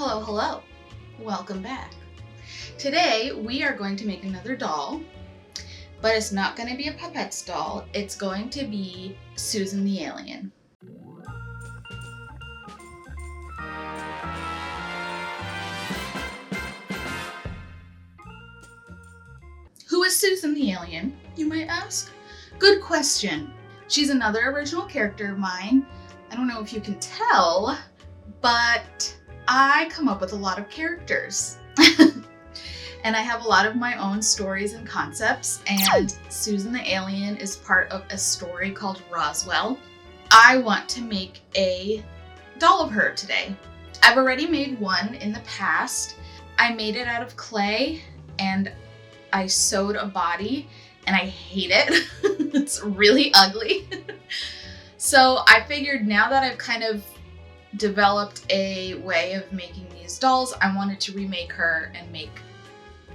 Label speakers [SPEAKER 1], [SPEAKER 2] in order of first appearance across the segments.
[SPEAKER 1] Hello, hello. Welcome back. Today we are going to make another doll, but it's not going to be a Puppets doll. It's going to be Susan the Alien. Who is Susan the Alien, you might ask? Good question. She's another original character of mine. I don't know if you can tell, but I come up with a lot of characters. And I have a lot of my own stories and concepts, and Susan the Alien is part of a story called Roswell. I want to make a doll of her today. I've already made one in the past. I made it out of clay and I sewed a body and I hate it. It's really ugly. So I figured now that I've kind of developed a way of making these dolls, I wanted to remake her and make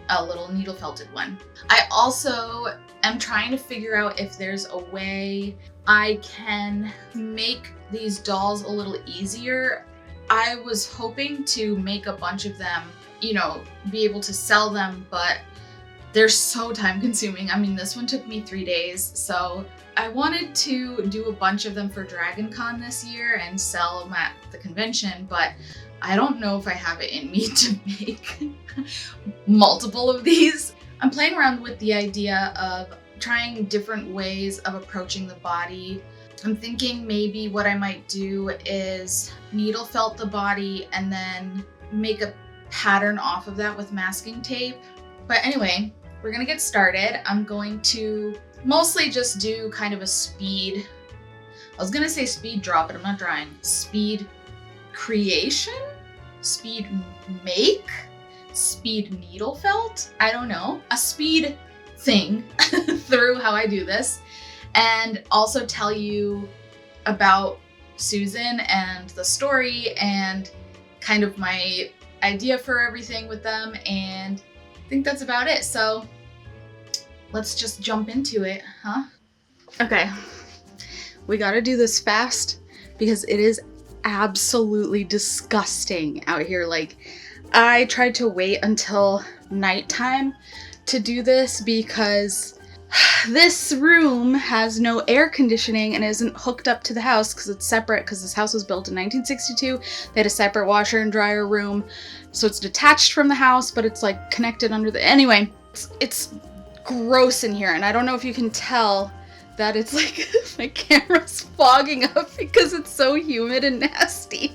[SPEAKER 1] a little needle felted one. I also am trying to figure out if there's a way I can make these dolls a little easier. I was hoping to make a bunch of them, be able to sell them, but they're so time consuming. I mean, this one took me 3 days, so I wanted to do a bunch of them for Dragon Con this year and sell them at the convention, but I don't know if I have it in me to make multiple of these. I'm playing around with the idea of trying different ways of approaching the body. I'm thinking maybe what I might do is needle felt the body and then make a pattern off of that with masking tape. But anyway, we're gonna get started. I'm going to mostly just do kind of a speed, I was gonna say speed draw, but I'm not drawing. Speed creation? Speed make? Speed needle felt? I don't know. A speed thing through how I do this. And also tell you about Susan and the story and kind of my idea for everything with them. And I think that's about it. So let's just jump into it, huh? Okay, we gotta do this fast because it is absolutely disgusting out here. Like, I tried to wait until nighttime to do this because this room has no air conditioning and isn't hooked up to the house because it's separate, because this house was built in 1962. They had a separate washer and dryer room, so it's detached from the house, but it's like connected under the, anyway, it's gross in here. And I don't know if you can tell that it's like my camera's fogging up because it's so humid and nasty.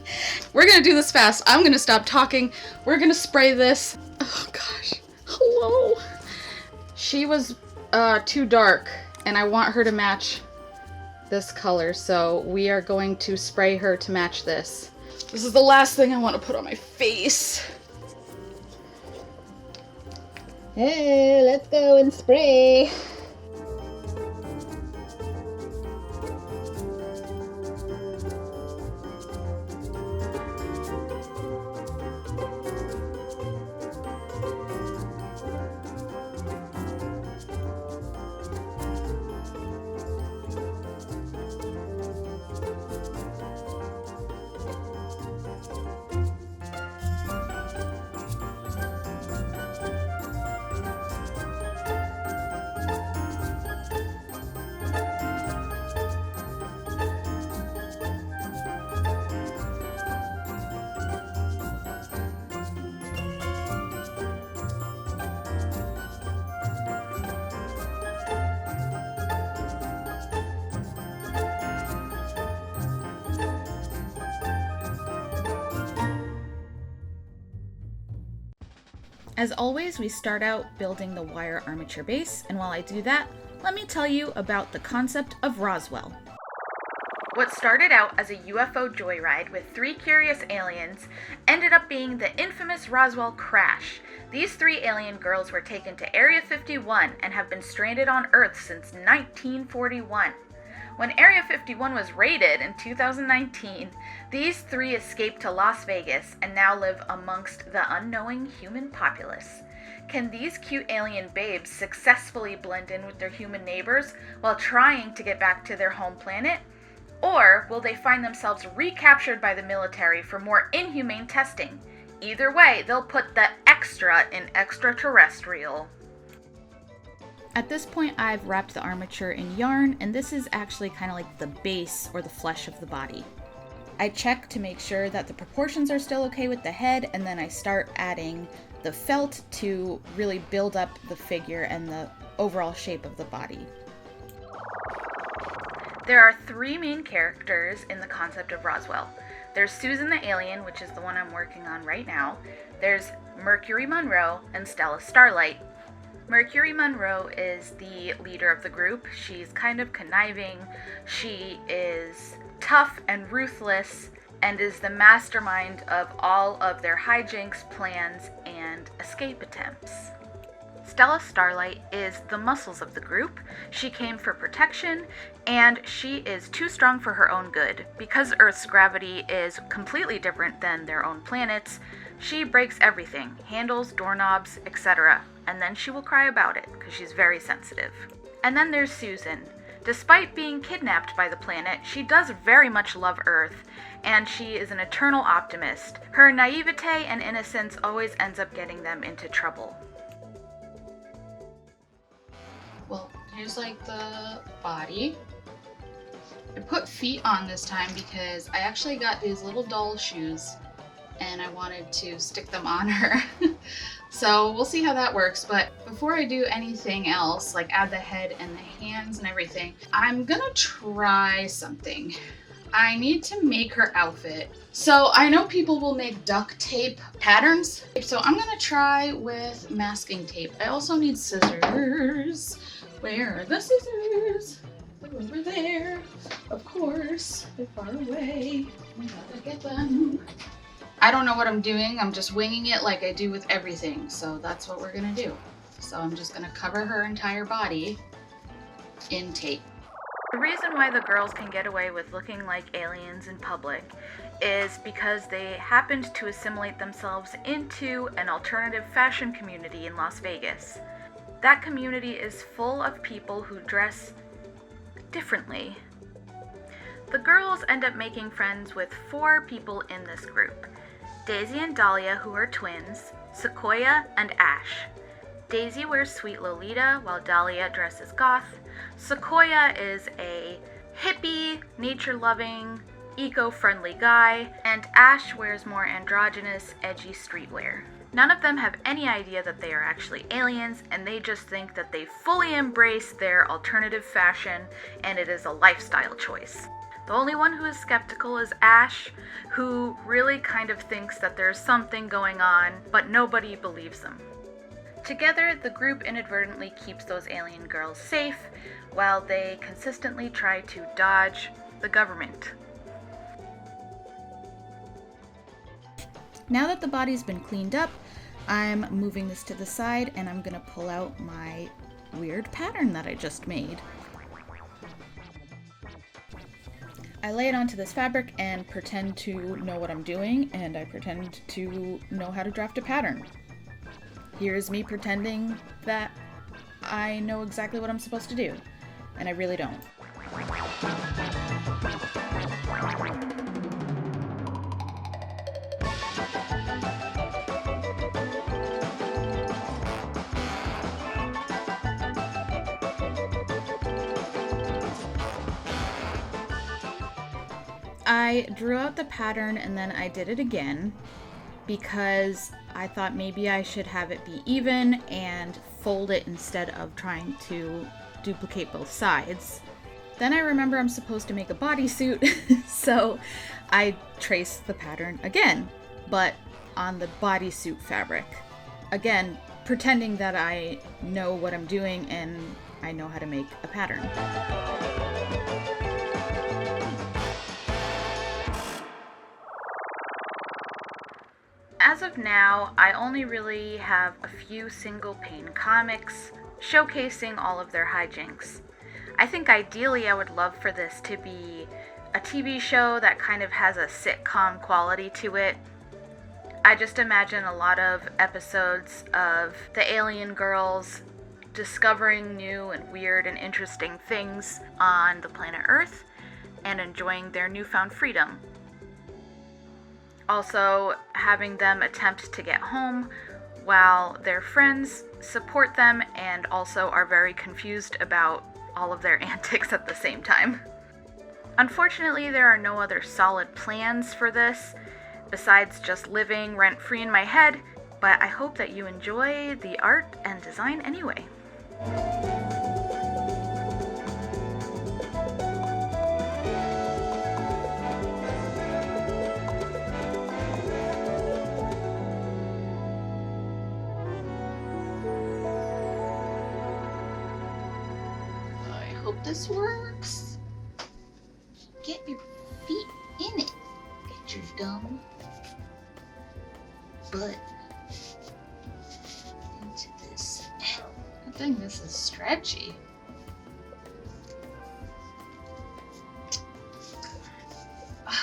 [SPEAKER 1] We're gonna do this fast. I'm gonna stop talking. We're gonna spray this. Oh gosh, hello. She was too dark and I want her to match this color, so we are going to spray her to match this. This is the last thing I want to put on my face.
[SPEAKER 2] Hey, let's go and spray.
[SPEAKER 1] As always, we start out building the wire armature base, and while I do that, let me tell you about the concept of Roswell. What started out as a UFO joyride with 3 curious aliens ended up being the infamous Roswell crash. These 3 alien girls were taken to Area 51 and have been stranded on Earth since 1941. When Area 51 was raided in 2019, these 3 escaped to Las Vegas and now live amongst the unknowing human populace. Can these cute alien babes successfully blend in with their human neighbors while trying to get back to their home planet? Or will they find themselves recaptured by the military for more inhumane testing?
[SPEAKER 3] Either way, they'll put the extra in extraterrestrial.
[SPEAKER 4] At this point, I've wrapped the armature in yarn, and this is actually kind of like the base or the flesh of the body. I check to make sure that the proportions are still okay with the head, and then I start adding the felt to really build up the figure and the overall shape of the body.
[SPEAKER 3] There are 3 main characters in the concept of Roswell. There's Susan the alien, which is the one I'm working on right now. There's Mercury Monroe and Stella Starlight. Mercury Monroe is the leader of the group. She's kind of conniving. She is tough and ruthless and is the mastermind of all of their hijinks, plans, and escape attempts. Stella Starlight is the muscles of the group. She came for protection, and she is too strong for her own good. Because Earth's gravity is completely different than their own planets, she breaks everything, handles, doorknobs, etc., and then she will cry about it, because she's very sensitive. And then there's Susan. Despite being kidnapped by the planet, she does very much love Earth, and she is an eternal optimist. Her naivete and innocence always ends up getting them into trouble.
[SPEAKER 1] Well, here's like the body. I put feet on this time because I actually got these little doll shoes and I wanted to stick them on her. So we'll see how that works, but before I do anything else, like add the head and the hands and everything, I'm gonna try something. I need to make her outfit. So I know people will make duct tape patterns, so I'm gonna try with masking tape. I also need scissors. Where are the scissors? They're over there. Of course, they're far away. I gotta get them. I don't know what I'm doing. I'm just winging it like I do with everything. So that's what we're gonna do. So I'm just gonna cover her entire body in tape.
[SPEAKER 3] The reason why the girls can get away with looking like aliens in public is because they happened to assimilate themselves into an alternative fashion community in Las Vegas. That community is full of people who dress differently. The girls end up making friends with 4 people in this group. Daisy and Dahlia, who are twins, Sequoia, and Ash. Daisy wears Sweet Lolita, while Dahlia dresses goth. Sequoia is a hippie, nature-loving, eco-friendly guy, and Ash wears more androgynous, edgy streetwear. None of them have any idea that they are actually aliens, and they just think that they fully embrace their alternative fashion, and it is a lifestyle choice. The only one who is skeptical is Ash, who really kind of thinks that there's something going on, but nobody believes them. Together, the group inadvertently keeps those alien girls safe, while they consistently try to dodge the government.
[SPEAKER 4] Now that the body's been cleaned up, I'm moving this to the side and I'm gonna pull out my weird pattern that I just made. I lay it onto this fabric and pretend to know what I'm doing, and I pretend to know how to draft a pattern. Here's me pretending that I know exactly what I'm supposed to do, and I really don't. I drew out the pattern and then I did it again because I thought maybe I should have it be even and fold it instead of trying to duplicate both sides. Then I remember I'm supposed to make a bodysuit, so I traced the pattern again, but on the bodysuit fabric. Again, pretending that I know what I'm doing and I know how to make a pattern.
[SPEAKER 3] As of now, I only really have a few single pane comics showcasing all of their hijinks. I think ideally I would love for this to be a TV show that kind of has a sitcom quality to it. I just imagine a lot of episodes of the alien girls discovering new and weird and interesting things on the planet Earth and enjoying their newfound freedom. Also, having them attempt to get home while their friends support them and also are very confused about all of their antics at the same time. Unfortunately, there are no other solid plans for this besides just living rent-free in my head, but I hope that you enjoy the art and design anyway.
[SPEAKER 1] I hope this works. Get your feet in it. Get your dumb butt into this. I think this is stretchy. I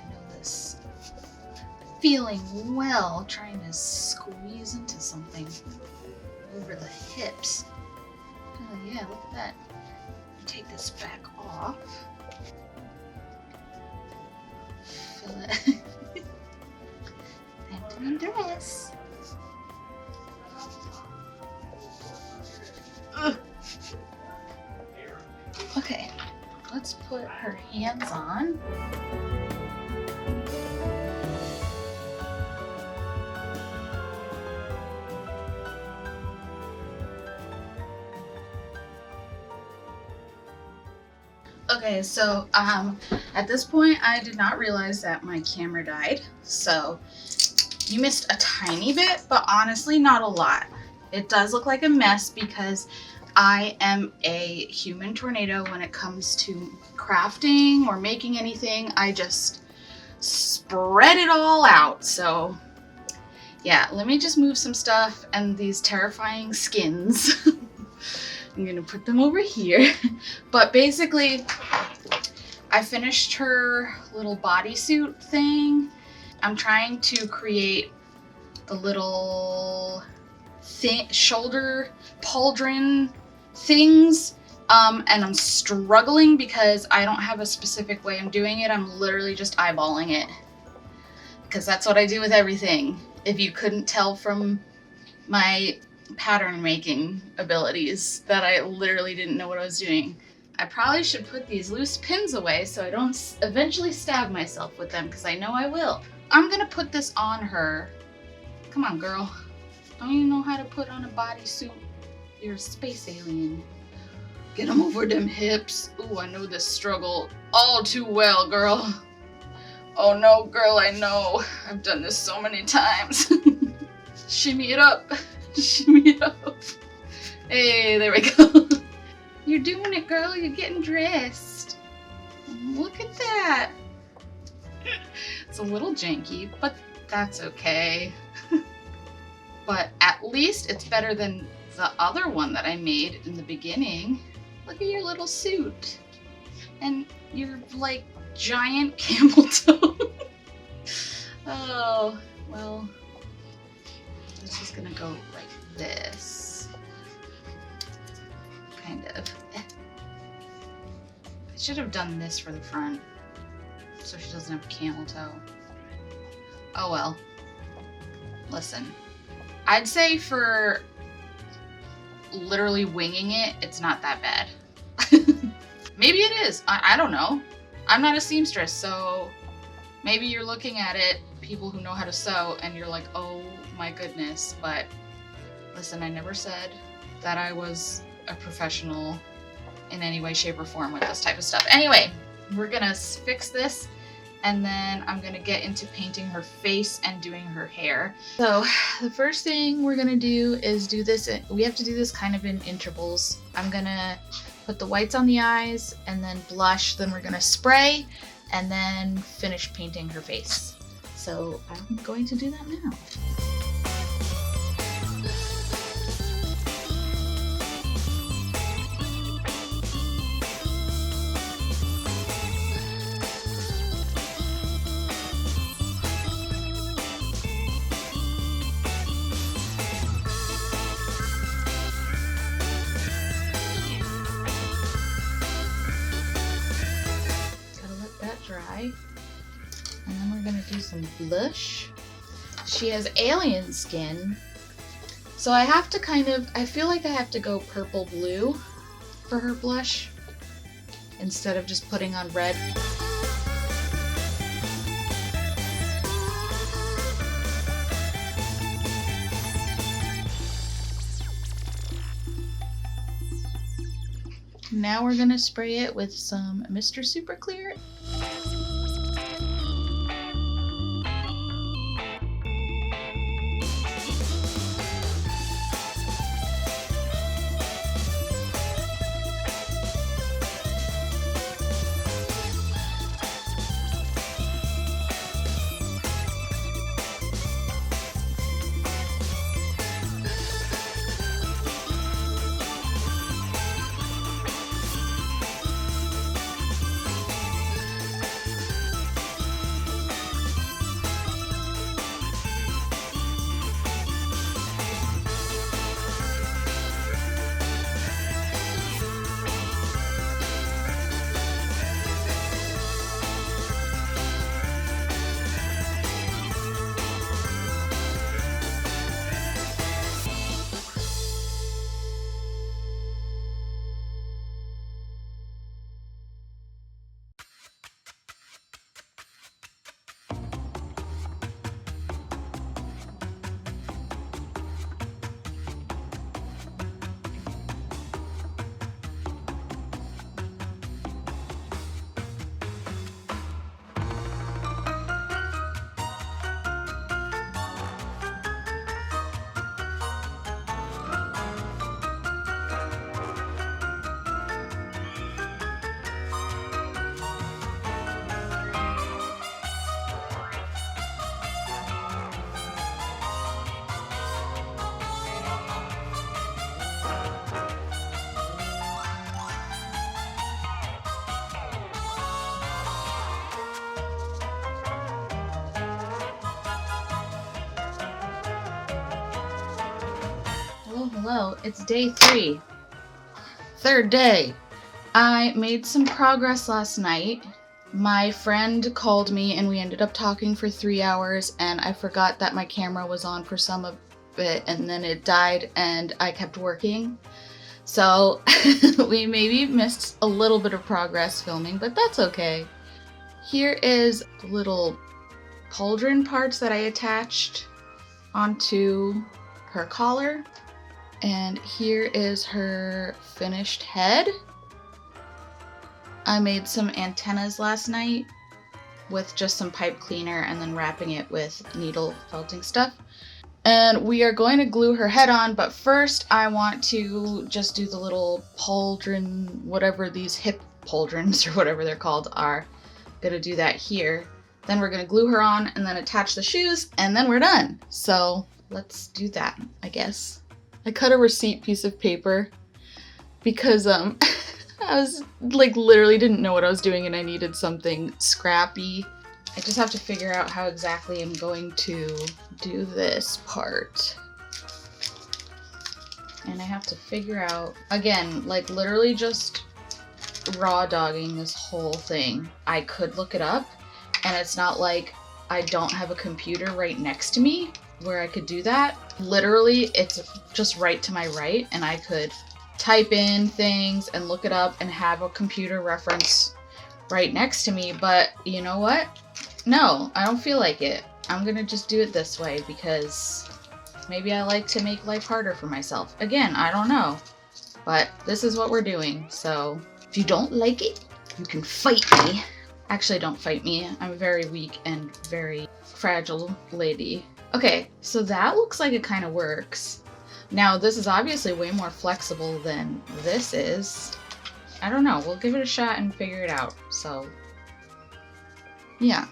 [SPEAKER 1] know this feeling well, trying to squeeze into something over the hips. Oh yeah, look at that. Take this back off. Fill it. Empty dress. Ugh. Okay, let's put her hands on. Okay, so at this point I did not realize that my camera died, so you missed a tiny bit, but honestly not a lot. It does look like a mess because I am a human tornado when it comes to crafting or making anything. I just spread it all out. So yeah, let me just move some stuff and these terrifying skins. I'm gonna put them over here. But basically, I finished her little bodysuit thing. I'm trying to create the little shoulder pauldron things. And I'm struggling because I don't have a specific way I'm doing it. I'm literally just eyeballing it. Because that's what I do with everything. If you couldn't tell from my pattern making abilities that I literally didn't know what I was doing. I probably should put these loose pins away so I don't eventually stab myself with them, because I know I will. I'm gonna put this on her. Come on, girl. Don't you know how to put on a bodysuit? You're a space alien. Get them over them hips. Ooh, I know this struggle all too well, girl. Oh no, girl, I know. I've done this so many times. Shimmy it up. Shimmy it up. Hey, there we go. You're doing it, girl. You're getting dressed. Look at that. It's a little janky, but that's okay. But at least it's better than the other one that I made in the beginning. Look at your little suit. And your, like, giant camel toe. Oh, well. It's just gonna go like this. Kind of. I should have done this for the front, so she doesn't have a camel toe. Oh well. Listen, I'd say for literally winging it, it's not that bad. Maybe it is. I don't know. I'm not a seamstress, so maybe you're looking at it, people who know how to sew, and you're like, oh my goodness. But listen, I never said that I was a professional in any way, shape, or form with this type of stuff. Anyway, we're gonna fix this, and then I'm gonna get into painting her face and doing her hair. So the first thing we're gonna do is do this. We have to do this kind of in intervals. I'm gonna put the whites on the eyes and then blush, then we're gonna spray and then finish painting her face. So I'm going to do that now. Dry. And some blush. She has alien skin, so I have to I feel like I have to go purple blue for her blush instead of just putting on red. Now we're gonna spray it with some Mr. Super Clear. Hello, it's day 3. Third day. I made some progress last night. My friend called me and we ended up talking for 3 hours, and I forgot that my camera was on for some of it, and then it died and I kept working. So we maybe missed a little bit of progress filming, but that's okay. Here is the little pauldron parts that I attached onto her collar. And here is her finished head. I made some antennas last night with just some pipe cleaner and then wrapping it with needle felting stuff. And we are going to glue her head on, but first I want to just do the little pauldron, whatever these hip pauldrons or whatever they're called are. Gonna do that here. Then we're gonna glue her on and then attach the shoes, and then we're done. So let's do that, I guess. I cut a receipt piece of paper because I was like literally didn't know what I was doing and I needed something scrappy. I just have to figure out how exactly I'm going to do this part. And I have to figure out, again, like literally just raw dogging this whole thing. I could look it up, and it's not like I don't have a computer right next to me where I could do that. Literally, it's just right to my right, and I could type in things and look it up and have a computer reference right next to me, but you know what? No, I don't feel like it. I'm gonna just do it this way because maybe I like to make life harder for myself. Again, I don't know, but this is what we're doing, so if you don't like it, you can fight me. Actually, don't fight me. I'm a very weak and very fragile lady. Okay, so that looks like it kind of works. Now, this is obviously way more flexible than this is. I don't know. We'll give it a shot and figure it out. So, yeah.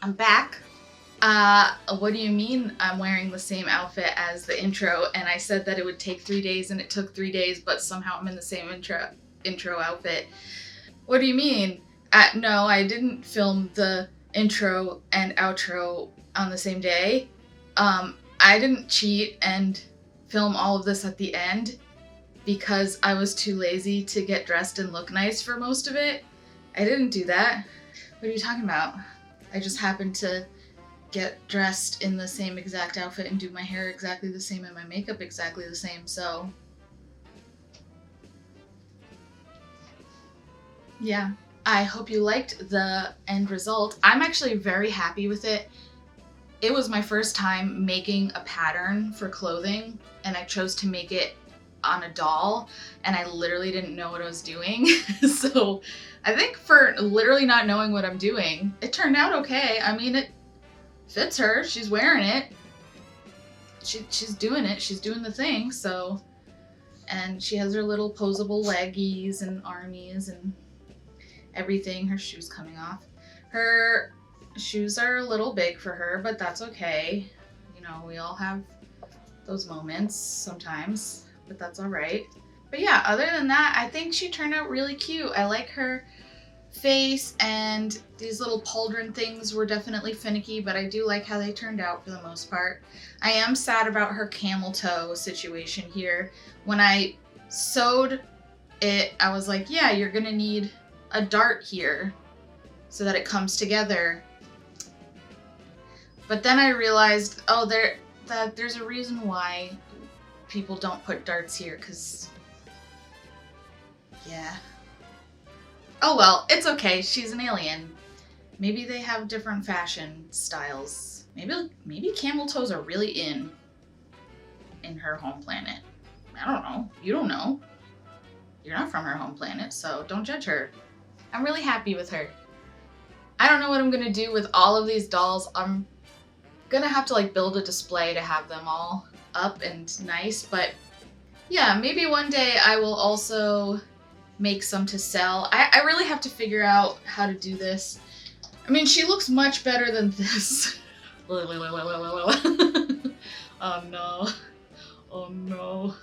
[SPEAKER 1] I'm back. What do you mean I'm wearing the same outfit as the intro? And I said that it would take 3 days and it took 3 days, but somehow I'm in the same intro outfit. What do you mean? No, I didn't film the intro and outro on the same day. I didn't cheat and film all of this at the end because I was too lazy to get dressed and look nice for most of it. I didn't do that. What are you talking about? I just happened to get dressed in the same exact outfit and do my hair exactly the same and my makeup exactly the same, so yeah. I hope you liked the end result. I'm actually very happy with it. It was my first time making a pattern for clothing, and I chose to make it on a doll, and I literally didn't know what I was doing. So I think for literally not knowing what I'm doing, it turned out okay. I mean, it fits her. She's wearing it. She's doing it. She's doing the thing, so. And she has her little posable leggies and armies and everything. Her shoes coming off. Her shoes are a little big for her, but that's okay. You know, we all have those moments sometimes, but that's all right. But yeah, other than that, I think she turned out really cute. I like her face, and these little pauldron things were definitely finicky, but I do like how they turned out for the most part. I am sad about her camel toe situation here. When I sewed it, I was like, yeah, you're gonna need a dart here so that it comes together. But then I realized, oh, there's a reason why people don't put darts here, because yeah. Oh well, it's okay. She's an alien. Maybe they have different fashion styles. Maybe camel toes are really in her home planet. I don't know. You don't know. You're not from her home planet, so don't judge her. I'm really happy with her. I don't know what I'm gonna do with all of these dolls. I'm gonna have to like build a display to have them all up and nice, but yeah, maybe one day I will also make some to sell. I really have to figure out how to do this. I mean, she looks much better than this. Oh no. Oh no.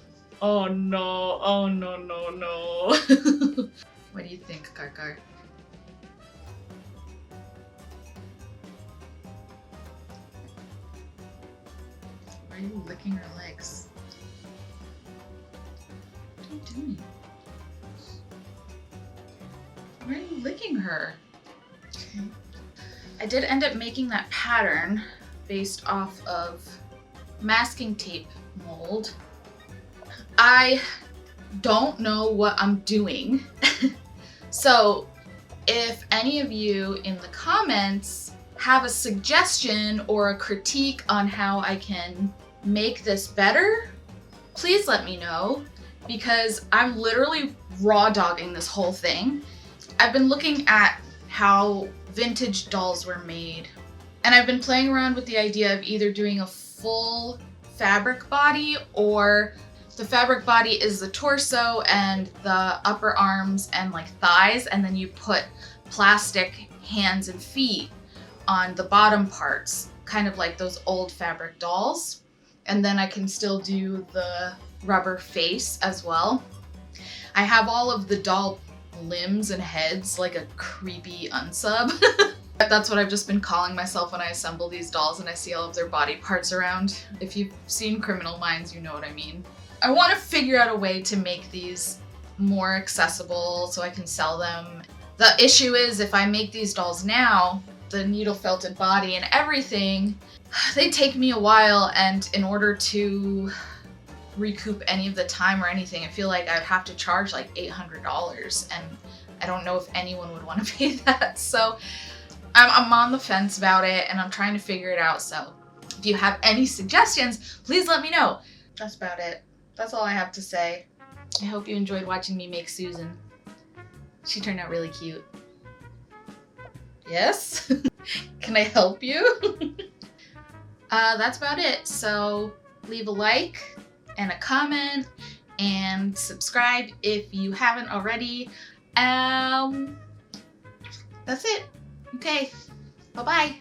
[SPEAKER 1] Oh no. Oh no, no, no. What do you think, Karkar? Why are you licking her legs? What are you doing? Why are you licking her? Okay. I did end up making that pattern based off of masking tape mold. I don't know what I'm doing. So if any of you in the comments have a suggestion or a critique on how I can make this better, please let me know, because I'm literally raw dogging this whole thing. I've been looking at how vintage dolls were made, and I've been playing around with the idea of either doing a full fabric body, or the fabric body is the torso and the upper arms and like thighs, and then you put plastic hands and feet on the bottom parts, kind of like those old fabric dolls. And then I can still do the rubber face as well. I have all of the doll limbs and heads like a creepy unsub. That's what I've just been calling myself when I assemble these dolls and I see all of their body parts around. If you've seen Criminal Minds, you know what I mean. I want to figure out a way to make these more accessible so I can sell them. The issue is if I make these dolls now, the needle felted body and everything, they take me a while, and in order to recoup any of the time or anything, I feel like I'd have to charge like $800, and I don't know if anyone would want to pay that. So I'm on the fence about it, and I'm trying to figure it out. So if you have any suggestions, please let me know. That's about it. That's all I have to say. I hope you enjoyed watching me make Susan. She turned out really cute. Yes? Can I help you? That's about it. So leave a like and a comment and subscribe if you haven't already. That's it. Okay. Bye-bye.